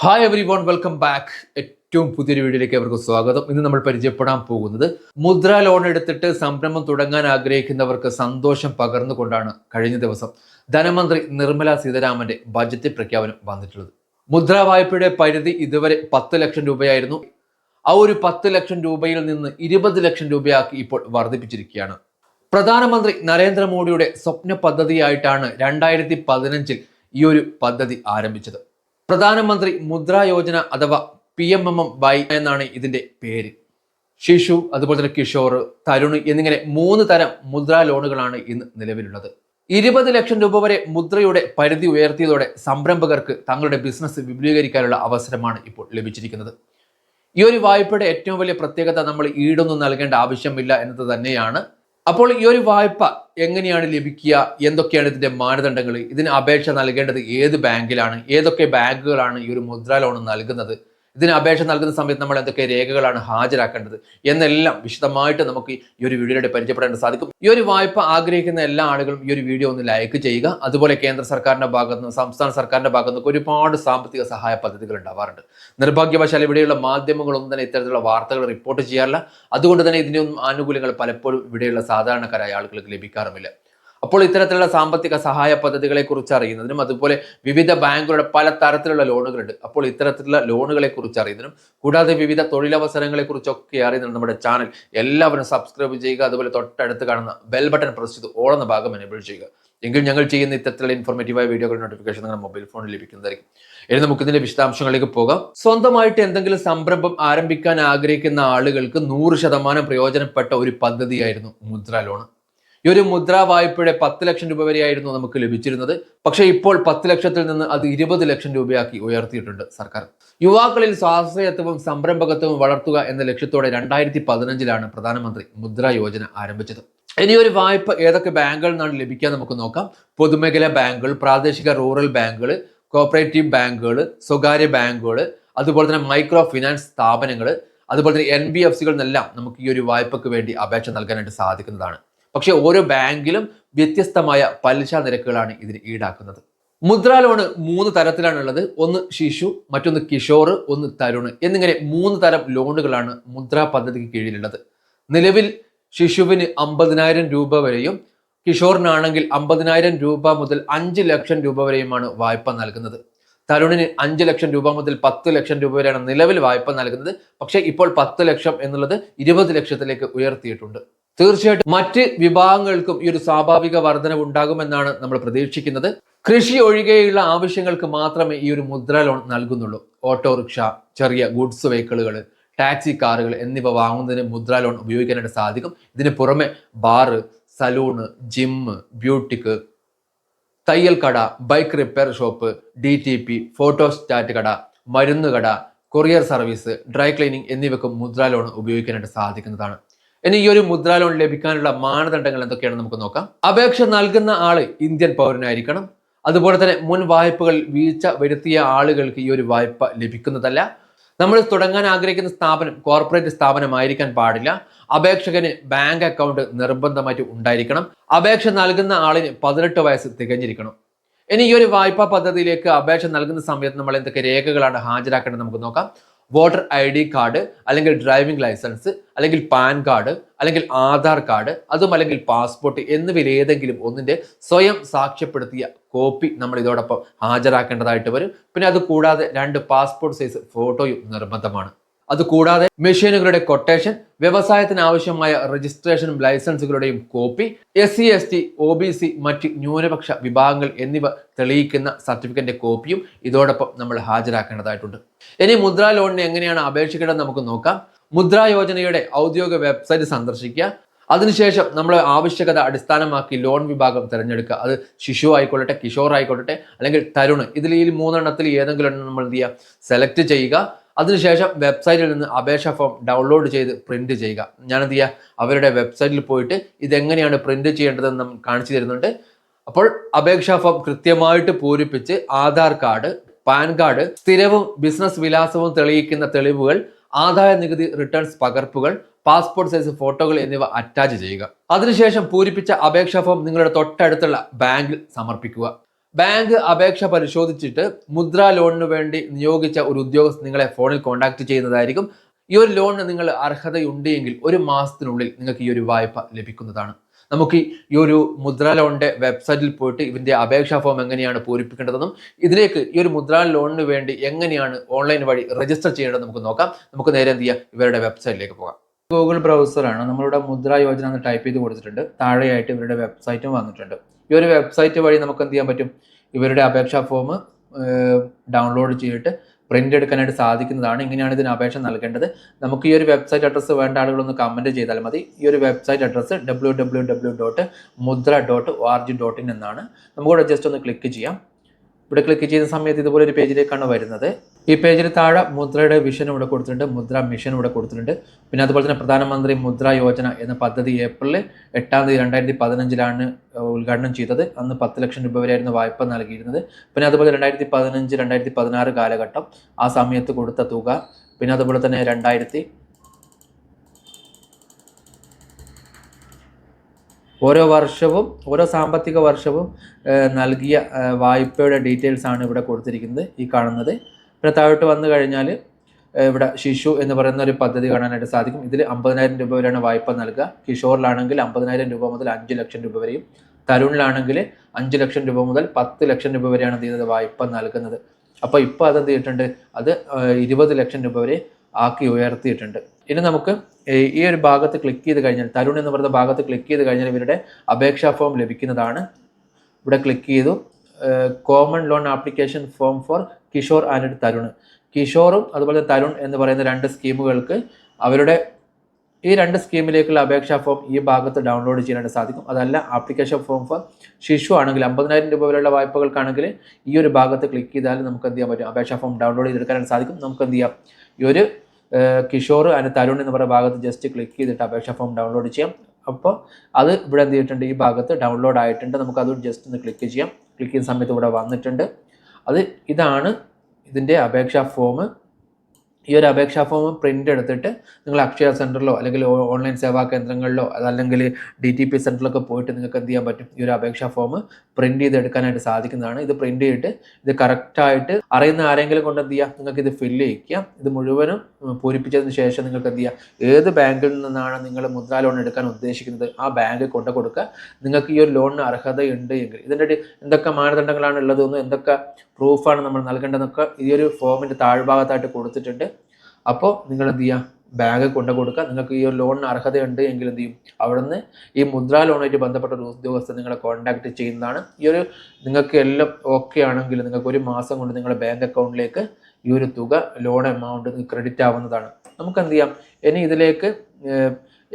Hi every one, welcome back. ഏറ്റവും പുതിയൊരു വീഡിയോയിലേക്ക് അവർക്ക് സ്വാഗതം. ഇന്ന് നമ്മൾ പരിചയപ്പെടാൻ പോകുന്നത് മുദ്ര ലോൺ എടുത്തിട്ട് സംരംഭം തുടങ്ങാൻ ആഗ്രഹിക്കുന്നവർക്ക് സന്തോഷം പകർന്നുകൊണ്ടാണ് കഴിഞ്ഞ ദിവസം ധനമന്ത്രി നിർമ്മല സീതാരാമന്റെ ബജറ്റ് പ്രഖ്യാപനം വന്നിട്ടുള്ളത്. മുദ്ര വായ്പയുടെ പരിധി ഇതുവരെ 10 ലക്ഷം രൂപയായിരുന്നു. ആ ഒരു 10 ലക്ഷം രൂപയിൽ നിന്ന് 20 ലക്ഷം രൂപയാക്കി ഇപ്പോൾ വർദ്ധിപ്പിച്ചിരിക്കുകയാണ്. പ്രധാനമന്ത്രി നരേന്ദ്രമോദിയുടെ സ്വപ്ന പദ്ധതിയായിട്ടാണ് 2015 ഈ ഒരു പദ്ധതി ആരംഭിച്ചത്. പ്രധാനമന്ത്രി മുദ്ര യോജന അഥവാ PMMY എന്നാണ് ഇതിന്റെ പേര്. ശിശു, അതുപോലെ തന്നെ കിഷോർ, തരുൺ എന്നിങ്ങനെ 3 തരം മുദ്ര ലോണുകളാണ് ഇന്ന് നിലവിലുള്ളത്. 20 ലക്ഷം രൂപ വരെ മുദ്രയുടെ പരിധി ഉയർത്തിയതോടെ സംരംഭകർക്ക് തങ്ങളുടെ ബിസിനസ് വിപുലീകരിക്കാനുള്ള അവസരമാണ് ഇപ്പോൾ ലഭിച്ചിരിക്കുന്നത്. ഈ ഒരു വായ്പയുടെ ഏറ്റവും വലിയ പ്രത്യേകത നമ്മൾ ഈടൊന്നും നൽകേണ്ട ആവശ്യമില്ല എന്നത് തന്നെയാണ്. അപ്പോൾ ഈ ഒരു വായ്പ എങ്ങനെയാണ് ലഭിക്കുക, എന്തൊക്കെയാണ് ഇതിന്റെ മാനദണ്ഡങ്ങൾ, ഇതിന് അപേക്ഷ നൽകേണ്ടത് ഏത് ബാങ്കിലാണ്, ഏതൊക്കെ ബാങ്കുകളാണ് ഈ ഒരു മുദ്ര ലോൺ നൽകുന്നത്, ഇതിന് അപേക്ഷ നൽകുന്ന സമയത്ത് നമ്മൾ എന്തൊക്കെ രേഖകളാണ് ഹാജരാക്കേണ്ടത് എന്നെല്ലാം വിശദമായിട്ട് നമുക്ക് ഈ ഒരു വീഡിയോയുടെ പരിചയപ്പെടാൻ സാധിക്കും. ഈ ഒരു വായ്പ ആഗ്രഹിക്കുന്ന എല്ലാ ആളുകളും ഈ ഒരു വീഡിയോ ഒന്ന് ലൈക്ക് ചെയ്യുക. അതുപോലെ കേന്ദ്ര സർക്കാരിന്റെ ഭാഗത്ത് നിന്ന്, സംസ്ഥാന സർക്കാരിന്റെ ഭാഗത്ത് നിന്ന് ഒരുപാട് സാമ്പത്തിക സഹായ പദ്ധതികൾ ഉണ്ടാവാറുണ്ട്. നിർഭാഗ്യവശാൽ ഇവിടെയുള്ള മാധ്യമങ്ങളൊന്നും തന്നെ ഇത്തരത്തിലുള്ള വാർത്തകൾ റിപ്പോർട്ട് ചെയ്യാറില്ല. അതുകൊണ്ട് തന്നെ ഇതിനൊന്നും ആനുകൂല്യങ്ങൾ പലപ്പോഴും ഇവിടെയുള്ള സാധാരണക്കാരായ ആളുകൾക്ക് ലഭിക്കാറുമില്ല. അപ്പോൾ ഇത്തരത്തിലുള്ള സാമ്പത്തിക സഹായ പദ്ധതികളെ കുറിച്ച് അറിയുന്നതിനും, അതുപോലെ വിവിധ ബാങ്കുകളുടെ പല തരത്തിലുള്ള ലോണുകളുണ്ട്, അപ്പോൾ ഇത്തരത്തിലുള്ള ലോണുകളെ കുറിച്ച് അറിയുന്നതിനും, കൂടാതെ വിവിധ തൊഴിലവസരങ്ങളെ കുറിച്ചൊക്കെ അറിയുന്നതിനും നമ്മുടെ ചാനൽ എല്ലാവരും സബ്സ്ക്രൈബ് ചെയ്യുക. അതുപോലെ തൊട്ടടുത്ത് കാണുന്ന ബെൽ ബട്ടൺ പ്രസ് ചെയ്ത് ഓൾ എന്ന ഭാഗം എനേബിൾ ചെയ്യുക. എങ്കിൽ ഞങ്ങൾ ചെയ്യുന്ന ഇത്തരത്തിലുള്ള ഇൻഫോർമേറ്റീവായ വീഡിയോകളുടെ നോട്ടിഫിക്കേഷൻ നിങ്ങളുടെ മൊബൈൽ ഫോണിൽ ലഭിക്കുന്നതായിരിക്കും. ഇനി നമുക്ക് ഇതിന്റെ വിശദാംശങ്ങളിലേക്ക് പോകാം. സ്വന്തമായിട്ട് എന്തെങ്കിലും സംരംഭം ആരംഭിക്കാൻ ആഗ്രഹിക്കുന്ന ആളുകൾക്ക് 100% പ്രയോജനപ്പെട്ട ഒരു പദ്ധതിയായിരുന്നു മുദ്ര ലോൺ. ഈ ഒരു മുദ്ര വായ്പയുടെ 10 ലക്ഷം രൂപ വരെയായിരുന്നു നമുക്ക് ലഭിച്ചിരുന്നത്. പക്ഷേ ഇപ്പോൾ 10 ലക്ഷത്തിൽ നിന്ന് അത് 20 ലക്ഷം രൂപയാക്കി ഉയർത്തിയിട്ടുണ്ട് സർക്കാർ. യുവാക്കളിൽ സ്വാശ്രയത്വവും സംരംഭകത്വവും വളർത്തുക എന്ന ലക്ഷ്യത്തോടെ 2015 പ്രധാനമന്ത്രി മുദ്ര യോജന ആരംഭിച്ചത്. ഇനി ഒരു വായ്പ ഏതൊക്കെ ബാങ്കുകളിൽ നിന്നാണ് ലഭിക്കാൻ നമുക്ക് നോക്കാം. പൊതുമേഖലാ ബാങ്കുകൾ, പ്രാദേശിക റൂറൽ ബാങ്കുകൾ, കോപ്പറേറ്റീവ് ബാങ്കുകൾ, സ്വകാര്യ ബാങ്കുകൾ, അതുപോലെ തന്നെ മൈക്രോ ഫിനാൻസ് സ്ഥാപനങ്ങൾ, അതുപോലെ തന്നെ NBFCകളിൽ നിന്നെല്ലാം നമുക്ക് ഈ ഒരു വായ്പയ്ക്ക് വേണ്ടി അപേക്ഷ നൽകാനായിട്ട് സാധിക്കുന്നതാണ്. പക്ഷേ ഓരോ ബാങ്കിലും വ്യത്യസ്തമായ പലിശ നിരക്കുകളാണ് ഇതിന് ഈടാക്കുന്നത്. മുദ്ര ലോണ് 3 തരത്തിലാണുള്ളത്. ഒന്ന് ശിശു, മറ്റൊന്ന് കിഷോർ, ഒന്ന് തരുൺ എന്നിങ്ങനെ 3 തരം ലോണുകളാണ് മുദ്ര പദ്ധതിക്ക് കീഴിലുള്ളത്. നിലവിൽ ശിശുവിന് 50,000 രൂപ വരെയും കിഷോറിനാണെങ്കിൽ 50,000 രൂപ മുതൽ 5 ലക്ഷം രൂപ വരെയുമാണ് വായ്പ നൽകുന്നത്. തരുണിന് 5 ലക്ഷം രൂപ മുതൽ 10 ലക്ഷം രൂപ വരെയാണ് നിലവിൽ വായ്പ നൽകുന്നത്. പക്ഷേ ഇപ്പോൾ 10 ലക്ഷം എന്നുള്ളത് 20 ലക്ഷത്തിലേക്ക് ഉയർത്തിയിട്ടുണ്ട്. തീർച്ചയായിട്ടും മറ്റ് വിഭാഗങ്ങൾക്കും ഈ ഒരു സ്വാഭാവിക വർധനവ് ഉണ്ടാകുമെന്നാണ് നമ്മൾ പ്രതീക്ഷിക്കുന്നത്. കൃഷി ഒഴികെയുള്ള ആവശ്യങ്ങൾക്ക് മാത്രമേ ഈ ഒരു മുദ്ര ലോൺ നൽകുന്നുള്ളൂ. ഓട്ടോറിക്ഷ, ചെറിയ ഗുഡ്സ് വെഹിക്കിളുകൾ, ടാക്സി കാറുകൾ എന്നിവ വാങ്ങുന്നതിന് മുദ്ര ലോൺ ഉപയോഗിക്കാനായിട്ട് സാധിക്കും. ഇതിന് പുറമെ ബാറ്, സലൂണ്, ജിമ്മ്, ബ്യൂട്ടിക്ക്, തയ്യൽ കട, bike repair shop, DTP, photostat കട, മരുന്ന് കട, കൊറിയർ സർവീസ്, ഡ്രൈ ക്ലീനിങ് എന്നിവയ്ക്കും മുദ്ര ലോൺ ഉപയോഗിക്കാനായിട്ട് സാധിക്കുന്നതാണ്. ഇനി ഈ ഒരു മുദ്ര ലോൺ ലഭിക്കാനുള്ള മാനദണ്ഡങ്ങൾ എന്തൊക്കെയാണെന്ന് നമുക്ക് നോക്കാം. അപേക്ഷ നൽകുന്ന ആള് ഇന്ത്യൻ പൗരനായിരിക്കണം. അതുപോലെ തന്നെ മുൻ വായ്പകൾ വീഴ്ച വരുത്തിയ ആളുകൾക്ക് ഈ ഒരു വായ്പ ലഭിക്കുന്നതല്ല. നമ്മൾ തുടങ്ങാൻ ആഗ്രഹിക്കുന്ന സ്ഥാപനം കോർപ്പറേറ്റ് സ്ഥാപനമായിരിക്കാൻ പാടില്ല. അപേക്ഷകന് ബാങ്ക് അക്കൗണ്ട് നിർബന്ധമായിട്ട് ഉണ്ടായിരിക്കണം. അപേക്ഷ നൽകുന്ന ആളിന് 18 വയസ്സ് തികഞ്ഞിരിക്കണം. ഇനി ഈ ഒരു വായ്പാ പദ്ധതിയിലേക്ക് അപേക്ഷ നൽകുന്ന സമയത്ത് നമ്മൾ എന്തൊക്കെ രേഖകളാണ് ഹാജരാക്കേണ്ടത് നമുക്ക് നോക്കാം. വോട്ടർ ID കാർഡ്, അല്ലെങ്കിൽ ഡ്രൈവിംഗ് ലൈസൻസ്, അല്ലെങ്കിൽ പാൻ കാർഡ്, അല്ലെങ്കിൽ ആധാർ കാർഡ്, അതും അല്ലെങ്കിൽ പാസ്പോർട്ട് എന്നിവയിൽ ഏതെങ്കിലും ഒന്നിന്റെ സ്വയം സാക്ഷ്യപ്പെടുത്തിയ കോപ്പി നമ്മൾ ഇതോടൊപ്പം ഹാജരാക്കേണ്ടതായിട്ട് വരും. പിന്നെ അത് കൂടാതെ 2 പാസ്പോർട്ട് സൈസ് ഫോട്ടോയും നിർബന്ധമാണ്. അതുകൂടാതെ മെഷീനുകളുടെ കൊട്ടേഷൻ, വ്യവസായത്തിന് ആവശ്യമായ രജിസ്ട്രേഷനും ലൈസൻസുകളുടെയും കോപ്പി, SC ST OBC മറ്റ് ന്യൂനപക്ഷ വിഭാഗങ്ങൾ എന്നിവ തെളിയിക്കുന്ന സർട്ടിഫിക്കറ്റിന്റെ കോപ്പിയും ഇതോടൊപ്പം നമ്മൾ ഹാജരാക്കേണ്ടതായിട്ടുണ്ട്. ഇനി മുദ്ര ലോണിന് എങ്ങനെയാണ് അപേക്ഷിക്കേണ്ടത് നമുക്ക് നോക്കാം. മുദ്ര യോജനയുടെ ഔദ്യോഗിക വെബ്സൈറ്റ് സന്ദർശിക്കുക. അതിനുശേഷം നമ്മൾ ആവശ്യകത അടിസ്ഥാനമാക്കി ലോൺ വിഭാഗം തിരഞ്ഞെടുക്കുക. അത് ശിശു ആയിക്കൊള്ളട്ടെ, കിഷോർ ആയിക്കൊള്ളട്ടെ, അല്ലെങ്കിൽ തരുൺ, ഇതിൽ ഈ 3 ഏതെങ്കിലും നമ്മൾ എന്ത് ചെയ്യുക, സെലക്ട് ചെയ്യുക. അതിനുശേഷം വെബ്സൈറ്റിൽ നിന്ന് അപേക്ഷാ ഫോം ഡൗൺലോഡ് ചെയ്ത് പ്രിന്റ് ചെയ്യുക. ഞാൻ എന്ത് ചെയ്യുക, അവരുടെ വെബ്സൈറ്റിൽ പോയിട്ട് ഇതെങ്ങനെയാണ് പ്രിന്റ് ചെയ്യേണ്ടതെന്ന് നമ്മൾ കാണിച്ചു തരുന്നുണ്ട്. അപ്പോൾ അപേക്ഷാ ഫോം കൃത്യമായിട്ട് പൂരിപ്പിച്ച് ആധാർ കാർഡ്, പാൻ കാർഡ്, സ്ഥിരവും ബിസിനസ് വിലാസവും തെളിയിക്കുന്ന തെളിവുകൾ, ആദായ നികുതി റിട്ടേൺസ് പകർപ്പുകൾ, പാസ്പോർട്ട് സൈസ് ഫോട്ടോകൾ എന്നിവ അറ്റാച്ച് ചെയ്യുക. അതിനുശേഷം പൂരിപ്പിച്ച അപേക്ഷാ ഫോം നിങ്ങളുടെ തൊട്ടടുത്തുള്ള ബാങ്കിൽ സമർപ്പിക്കുക. ബാങ്ക് അപേക്ഷ പരിശോധിച്ചിട്ട് മുദ്ര ലോണിന് വേണ്ടി നിയോഗിച്ച ഒരു ഉദ്യോഗസ്ഥൻ നിങ്ങളെ ഫോണിൽ കോൺടാക്ട് ചെയ്യുന്നതായിരിക്കും. ഈ ഒരു ലോണിന് നിങ്ങൾ അർഹതയുണ്ടെങ്കിൽ 1 മാസത്തിനുള്ളിൽ നിങ്ങൾക്ക് ഈ ഒരു വായ്പ ലഭിക്കുന്നതാണ്. നമുക്ക് ഈ ഒരു മുദ്ര ലോണിന്റെ വെബ്സൈറ്റിൽ പോയിട്ട് ഇതിന്റെ അപേക്ഷാ ഫോം എങ്ങനെയാണ് പൂരിപ്പിക്കേണ്ടതെന്നും ഇതിലേക്ക് ഈ ഒരു മുദ്ര ലോണിന് വേണ്ടി എങ്ങനെയാണ് ഓൺലൈൻ വഴി രജിസ്റ്റർ ചെയ്യേണ്ടത് നമുക്ക് നോക്കാം. നമുക്ക് നേരെ എന്ത് ചെയ്യാം, ഇവരുടെ വെബ്സൈറ്റിലേക്ക് പോകാം. ഗൂഗിൾ ബ്രൗസറാണ്. നമ്മളുടെ മുദ്ര യോജന എന്ന് ടൈപ്പ് ചെയ്ത് കൊടുത്തിട്ടുണ്ട്. താഴെയായിട്ട് ഇവരുടെ വെബ്സൈറ്റും വന്നിട്ടുണ്ട്. ഈ ഒരു വെബ്സൈറ്റ് വഴി നമുക്ക് എന്ത് ചെയ്യാൻ പറ്റും, ഇവരുടെ അപേക്ഷാ ഫോം ഡൗൺലോഡ് ചെയ്തിട്ട് പ്രിന്റ് എടുക്കാനായിട്ട് സാധിക്കുന്നതാണ്. ഇങ്ങനെയാണ് ഇതിന് അപേക്ഷ നൽകേണ്ടത്. നമുക്ക് ഈ ഒരു വെബ്സൈറ്റ് അഡ്രസ്സ് വേണ്ട ആളുകളൊന്ന് കമൻറ്റ് ചെയ്താൽ മതി. ഈ ഒരു വെബ്സൈറ്റ് അഡ്രസ്സ് www.mudra.org.in എന്നാണ്. നമുക്കിവിടെ ജസ്റ്റ് ഒന്ന് ക്ലിക്ക് ചെയ്യാം. ഇവിടെ ക്ലിക്ക് ചെയ്യുന്ന സമയത്ത് ഇതുപോലെ ഒരു പേജിലേക്കാണ് വരുന്നത്. ഈ പേജിൽ താഴെ മുദ്രയുടെ വിഷൻ ഇവിടെ കൊടുത്തിട്ടുണ്ട്, മുദ്ര മിഷൻ ഇവിടെ കൊടുത്തിട്ടുണ്ട്. പിന്നെ അതുപോലെ തന്നെ പ്രധാനമന്ത്രി മുദ്ര യോജന എന്ന പദ്ധതി ഏപ്രിൽ 8 2015 ഉദ്ഘാടനം ചെയ്തത്. അന്ന് 10 ലക്ഷം രൂപ വരെയായിരുന്നു വായ്പ നൽകിയിരുന്നത്. പിന്നെ അതുപോലെ 2015-2016 കാലഘട്ടം ആ സമയത്ത് കൊടുത്ത തുക, പിന്നെ അതുപോലെ തന്നെ ഓരോ വർഷവും ഓരോ സാമ്പത്തിക വർഷവും നൽകിയ വായ്പയുടെ ഡീറ്റെയിൽസ് ആണ് ഇവിടെ കൊടുത്തിരിക്കുന്നത്, ഈ കാണുന്നത്. പിന്നെ താഴോട്ട് വന്നു കഴിഞ്ഞാൽ ഇവിടെ ശിശു എന്ന് പറയുന്ന ഒരു പദ്ധതി കാണാനായിട്ട് സാധിക്കും. ഇതിൽ 50,000 രൂപ വരെയാണ് വായ്പ നൽകുക. കിഷോറിലാണെങ്കിൽ 50,000 രൂപ മുതൽ 5 ലക്ഷം രൂപ വരെയും, തരുണിലാണെങ്കിൽ 5 ലക്ഷം രൂപ മുതൽ 10 ലക്ഷം രൂപ വരെയാണ് ചെയ്യുന്നത് വായ്പ നൽകുന്നത്. അപ്പോൾ ഇപ്പോൾ അതെന്ത് ചെയ്തിട്ടുണ്ട്, അത് 20 ലക്ഷം രൂപ വരെ ആക്കി ഉയർത്തിയിട്ടുണ്ട്. ഇനി നമുക്ക് ഈ ഒരു ഭാഗത്ത് ക്ലിക്ക് ചെയ്ത് കഴിഞ്ഞാൽ, തരുൺ എന്ന് പറയുന്ന ഭാഗത്ത് ക്ലിക്ക് ചെയ്ത് കഴിഞ്ഞാൽ ഇവരുടെ അപേക്ഷാ ഫോം ലഭിക്കുന്നതാണ്. ഇവിടെ ക്ലിക്ക് ചെയ്തു, common loan application form for Kishore and Tarun. കിഷോറും അതുപോലെ തരുൺ എന്ന് പറയുന്ന 2 സ്കീമുകൾക്ക് അവരുടെ ഈ 2 സ്കീമിലേക്കുള്ള അപേക്ഷാ ഫോം ഈ ഭാഗത്ത് ഡൗൺലോഡ് ചെയ്യാനായിട്ട് സാധിക്കും. അതല്ല, ആപ്ലിക്കേഷൻ ഫോം ഫോർ ശിശു ആണെങ്കിൽ 50,000 രൂപ വരെയുള്ള വായ്പകൾക്കാണെങ്കിൽ ഈ ഒരു ഭാഗത്ത് ക്ലിക്ക് ചെയ്താൽ നമുക്ക് എന്ത് ചെയ്യാൻ പറ്റും, അപേക്ഷാ ഫോം ഡൗൺലോഡ് ചെയ്തെടുക്കാനായിട്ട് സാധിക്കും. നമുക്ക് എന്ത് ചെയ്യാം, ഈ ഒരു കിഷോർ ആൻഡ് തരുൺ എന്ന് പറയുന്ന ഭാഗത്ത് ജസ്റ്റ് ക്ലിക്ക് ചെയ്തിട്ട് അപേക്ഷാ ഫോം ഡൗൺലോഡ് ചെയ്യാം. അപ്പോൾ അത് ഇവിടെ എന്ത് ചെയ്തിട്ടുണ്ട്, ഈ ഭാഗത്ത് ഡൗൺലോഡ് ആയിട്ടുണ്ട്. നമുക്ക് അത് ജസ്റ്റ് ഒന്ന് ക്ലിക്ക് ചെയ്യാം. ക്ലിക്ക് ചെയ്യുന്ന സമയത്ത് ഇവിടെ വന്നിട്ടുണ്ട്. ഇതാണ് ഇതിൻ്റെ അപേക്ഷാ ഫോം. ഈ ഒരു അപേക്ഷാ ഫോം പ്രിൻ്റ് എടുത്തിട്ട് നിങ്ങൾ അക്ഷയ സെൻറ്ററിലോ അല്ലെങ്കിൽ ഓൺലൈൻ സേവാ കേന്ദ്രങ്ങളിലോ അതല്ലെങ്കിൽ DTP സെൻറ്ററിലൊക്കെ പോയിട്ട് നിങ്ങൾക്ക് എന്ത് ചെയ്യാൻ പറ്റും, ഈ ഒരു അപേക്ഷാ ഫോം പ്രിൻ്റ് ചെയ്തെടുക്കാനായിട്ട് സാധിക്കുന്നതാണ്. ഇത് പ്രിൻ്റ് ചെയ്തിട്ട് ഇത് കറക്റ്റായിട്ട് അറിയുന്ന ആരെങ്കിലും കൊണ്ട് എന്ത് ചെയ്യുക, നിങ്ങൾക്ക് ഇത് ഫില്ല് ചെയ്യിക്കാം. ഇത് മുഴുവനും പൂരിപ്പിച്ചതിന് ശേഷം നിങ്ങൾക്ക് എന്ത് ചെയ്യുക, ഏത് ബാങ്കിൽ നിന്നാണ് നിങ്ങൾ മുദ്രാ ലോൺ എടുക്കാൻ ഉദ്ദേശിക്കുന്നത് ആ ബാങ്ക് കൊണ്ട് കൊടുക്കുക. നിങ്ങൾക്ക് ഈ ഒരു ലോണിന് അർഹതയുണ്ട് എങ്കിൽ ഇതിൻ്റെ എന്തൊക്കെ മാനദണ്ഡങ്ങളാണ് ഉള്ളതെന്നും എന്തൊക്കെ പ്രൂഫാണ് നമ്മൾ നൽകേണ്ടതെന്നൊക്കെ ഈ ഒരു ഫോമിൻ്റെ താഴ്ഭാഗത്തായിട്ട് കൊടുത്തിട്ടുണ്ട്. അപ്പോൾ നിങ്ങൾ എന്ത് ചെയ്യുക, ബാങ്ക് കൊണ്ടു കൊടുക്കുക. നിങ്ങൾക്ക് ഈ ഒരു ലോണിന് അർഹതയുണ്ട് എങ്കിൽ എന്ത് ചെയ്യും, അവിടുന്ന് ഈ മുദ്രാ ലോണായിട്ട് ബന്ധപ്പെട്ട ഒരു ഉദ്യോഗസ്ഥൻ നിങ്ങളെ കോൺടാക്ട് ചെയ്യുന്നതാണ്. ഈ ഒരു നിങ്ങൾക്ക് എല്ലാം ഓക്കെ ആണെങ്കിൽ നിങ്ങൾക്ക് 1 മാസം കൊണ്ട് നിങ്ങളുടെ ബാങ്ക് അക്കൗണ്ടിലേക്ക് ഈ ഒരു തുക ലോൺ എമൗണ്ട് ക്രെഡിറ്റ് ആവുന്നതാണ്. നമുക്ക് എന്ത് ചെയ്യാം, ഇനി ഇതിലേക്ക്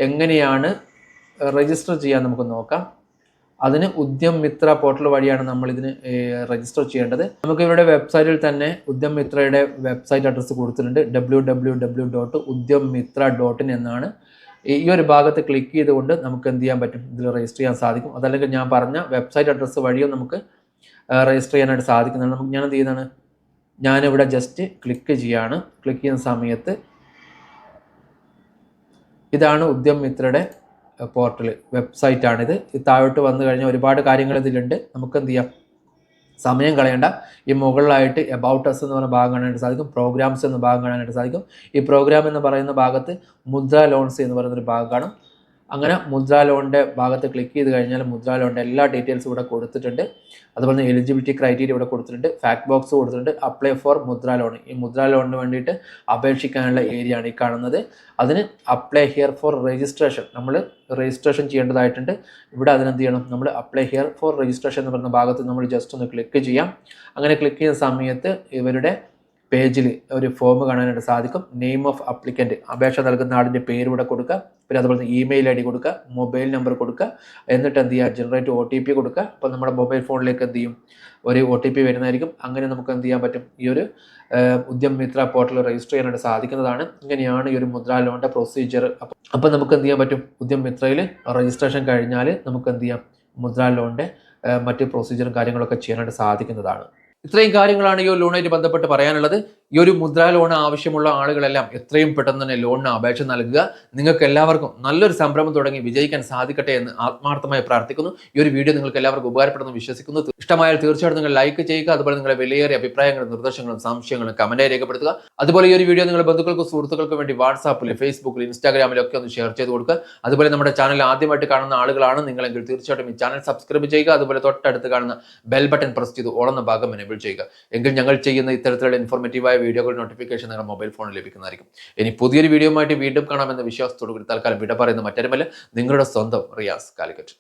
എങ്ങനെയാണ് രജിസ്റ്റർ ചെയ്യാൻ നമുക്ക് നോക്കാം. അതിന് ഉദ്യം മിത്ര പോർട്ടൽ വഴിയാണ് നമ്മൾ ഇതിന് രജിസ്റ്റർ ചെയ്യേണ്ടത്. നമുക്ക് ഇവരുടെ വെബ്സൈറ്റിൽ തന്നെ ഉദ്യം മിത്രയുടെ വെബ്സൈറ്റ് അഡ്രസ്സ് കൊടുത്തിട്ടുണ്ട്, www.udyamitra.in എന്നാണ്. ഈ ഒരു ഭാഗത്ത് ക്ലിക്ക് ചെയ്തുകൊണ്ട് നമുക്ക് എന്ത് ചെയ്യാൻ പറ്റും, ഇതിൽ രജിസ്റ്റർ ചെയ്യാൻ സാധിക്കും. അതല്ലെങ്കിൽ ഞാൻ പറഞ്ഞ വെബ്സൈറ്റ് അഡ്രസ്സ് വഴിയും നമുക്ക് രജിസ്റ്റർ ചെയ്യാനായിട്ട് സാധിക്കുന്നതാണ്. നമുക്ക് ഞാൻ എന്ത് ചെയ്യുന്നതാണ്, ഞാനിവിടെ ജസ്റ്റ് ക്ലിക്ക് ചെയ്യാണ്. ക്ലിക്ക് ചെയ്യുന്ന സമയത്ത് ഇതാണ് ഉദ്യം മിത്രയുടെ പോർട്ടൽ, വെബ്സൈറ്റാണിത്. താഴോട്ട് വന്നു കഴിഞ്ഞാൽ ഒരുപാട് കാര്യങ്ങൾ ഇതിലുണ്ട്. നമുക്ക് എന്ത് ചെയ്യാം, സമയം കളയേണ്ട, ഈ മുകളിലായിട്ട് എബൌട്ട് അസ് എന്ന് പറയുന്ന ഭാഗം കാണാനായിട്ട് സാധിക്കും, പ്രോഗ്രാംസ് എന്ന ഭാഗം കാണാനായിട്ട് സാധിക്കും. ഈ പ്രോഗ്രാം എന്ന് പറയുന്ന ഭാഗത്ത് മുദ്ര ലോൺസ് എന്ന് പറയുന്നൊരു ഭാഗം കാണും. അങ്ങനെ മുദ്രാ ലോണിൻ്റെ ഭാഗത്ത് ക്ലിക്ക് ചെയ്ത് കഴിഞ്ഞാൽ മുദ്രാ ലോണിൻ്റെ എല്ലാ ഡീറ്റെയിൽസും ഇവിടെ കൊടുത്തിട്ടുണ്ട്. അതുപോലെ തന്നെ എലിജിബിലിറ്റി ക്രൈറ്റീരിയ ഇവിടെ കൊടുത്തിട്ടുണ്ട്, ഫാക്ട് ബോക്സ് കൊടുത്തിട്ടുണ്ട്, അപ്ലൈ ഫോർ മുദ്രാ ലോൺ. ഈ മുദ്രാ ലോണിന് വേണ്ടിയിട്ട് അപേക്ഷിക്കാനുള്ള ഏരിയ ആണ് ഈ കാണുന്നത്. അതിന് അപ്ലൈ ഹിയർ ഫോർ രജിസ്ട്രേഷൻ, നമ്മൾ രജിസ്ട്രേഷൻ ചെയ്യേണ്ടതായിട്ടുണ്ട്. ഇവിടെ അതിനെന്ത് ചെയ്യണം, നമ്മൾ അപ്ലൈ ഹിയർ ഫോർ രജിസ്ട്രേഷൻ എന്ന് പറയുന്ന ഭാഗത്ത് നമ്മൾ ജസ്റ്റ് ഒന്ന് ക്ലിക്ക് ചെയ്യാം. അങ്ങനെ ക്ലിക്ക് ചെയ്യുന്ന സമയത്ത് ഇവരുടെ പേജിൽ ഒരു ഫോം കാണാനായിട്ട് സാധിക്കും. നെയിം ഓഫ് അപ്ലിക്കൻറ്റ്, അപേക്ഷ നൽകുന്ന ആളിൻ്റെ പേര് ഇവിടെ കൊടുക്കുക. പിന്നെ അതുപോലെ തന്നെ ഇമെയിൽ ID കൊടുക്കുക, മൊബൈൽ നമ്പർ കൊടുക്കുക. എന്നിട്ട് എന്ത് ചെയ്യുക, ജനറേറ്റ് OTP കൊടുക്കുക. അപ്പോൾ നമ്മുടെ മൊബൈൽ ഫോണിലേക്ക് എന്ത് ചെയ്യും, ഒരു OTP വരുന്നതായിരിക്കും. അങ്ങനെ നമുക്ക് എന്ത് ചെയ്യാൻ പറ്റും, ഈ ഒരു ഉദ്യം മിത്ര പോർട്ടൽ രജിസ്റ്റർ ചെയ്യാനായിട്ട് സാധിക്കുന്നതാണ്. ഇങ്ങനെയാണ് ഈ ഒരു മുദ്രാ ലോണിൻ്റെ പ്രൊസീജിയർ. അപ്പോൾ നമുക്ക് എന്ത് ചെയ്യാൻ പറ്റും, ഉദ്യം മിത്രയിൽ രജിസ്ട്രേഷൻ കഴിഞ്ഞാൽ നമുക്ക് എന്ത് ചെയ്യാം, മുദ്രാ ലോണിൻ്റെ മറ്റ് പ്രൊസീജിയറും കാര്യങ്ങളൊക്കെ ചെയ്യാനായിട്ട് സാധിക്കുന്നതാണ്. ഇത്രയും കാര്യങ്ങളാണ് ഈ ലോണായിട്ട് ബന്ധപ്പെട്ട് പറയാനുള്ളത്. ഈ ഒരു മുദ്രാ ലോൺ ആവശ്യമുള്ള ആളുകളെല്ലാം എത്രയും പെട്ടെന്ന് തന്നെ ലോണിന് അപേക്ഷ നൽകുക. നിങ്ങൾക്ക് എല്ലാവർക്കും നല്ലൊരു സംരംഭം തുടങ്ങി വിജയിക്കാൻ സാധിക്കട്ടെ എന്ന് ആത്മാർത്ഥമായി പ്രാർത്ഥിക്കുന്നു. ഈ ഒരു വീഡിയോ നിങ്ങൾക്ക് എല്ലാവർക്കും ഉപകാരപ്പെടുന്നു വിശ്വസിക്കുന്നു. ഇഷ്ടമായാൽ തീർച്ചയായിട്ടും നിങ്ങൾ ലൈക്ക് ചെയ്യുക. അതുപോലെ നിങ്ങളുടെ വിലയേറിയ അഭിപ്രായങ്ങളും നിർദ്ദേശങ്ങളും സംശയങ്ങളും കമന്റായി രേഖപ്പെടുത്തുക. അതുപോലെ ഈ ഒരു വീഡിയോ നിങ്ങളുടെ ബന്ധുക്കൾക്കും സുഹൃത്തുക്കൾക്കും വേണ്ടി വാട്സാപ്പിൽ, ഫേസ്ബുക്കിൽ, ഇൻസ്റ്റാഗ്രാമിലും ഒക്കെ ഒന്ന് ഷെയർ ചെയ്ത് കൊടുക്കുക. അതുപോലെ നമ്മുടെ ചാനൽ ആദ്യമായിട്ട് കാണുന്ന ആളുകളാണ് നിങ്ങളെങ്കിൽ തീർച്ചയായിട്ടും ഈ ചാനൽ സബ്സ്ക്രൈബ് ചെയ്യുക. അതുപോലെ തൊട്ടടുത്ത് കാണുന്ന ബെൽ ബട്ടൺ പ്രസ് ചെയ്ത് ഓൾ എന്ന ഭാഗം എനേബിൾ ചെയ്യുക. എങ്കിൽ ഞങ്ങൾ ചെയ്യുന്ന ഇത്തരത്തിലുള്ള ഇൻഫോർമേറ്റീവായ വീഡിയോകളുടെ നോട്ടിഫിക്കേഷൻ നിങ്ങളുടെ മൊബൈൽ ഫോണിൽ ലഭിക്കുന്നതായിരിക്കും. ഇനി പുതിയൊരു വീഡിയോയുമായിട്ട് വീണ്ടും കാണാമെന്ന വിശ്വാസത്തോടുകൂടി തൽക്കാലം വിട പറയുന്ന മറ്റൊരുമല്ല നിങ്ങളുടെ സ്വന്തം റിയാസ് കാലിക്കറ്റ്.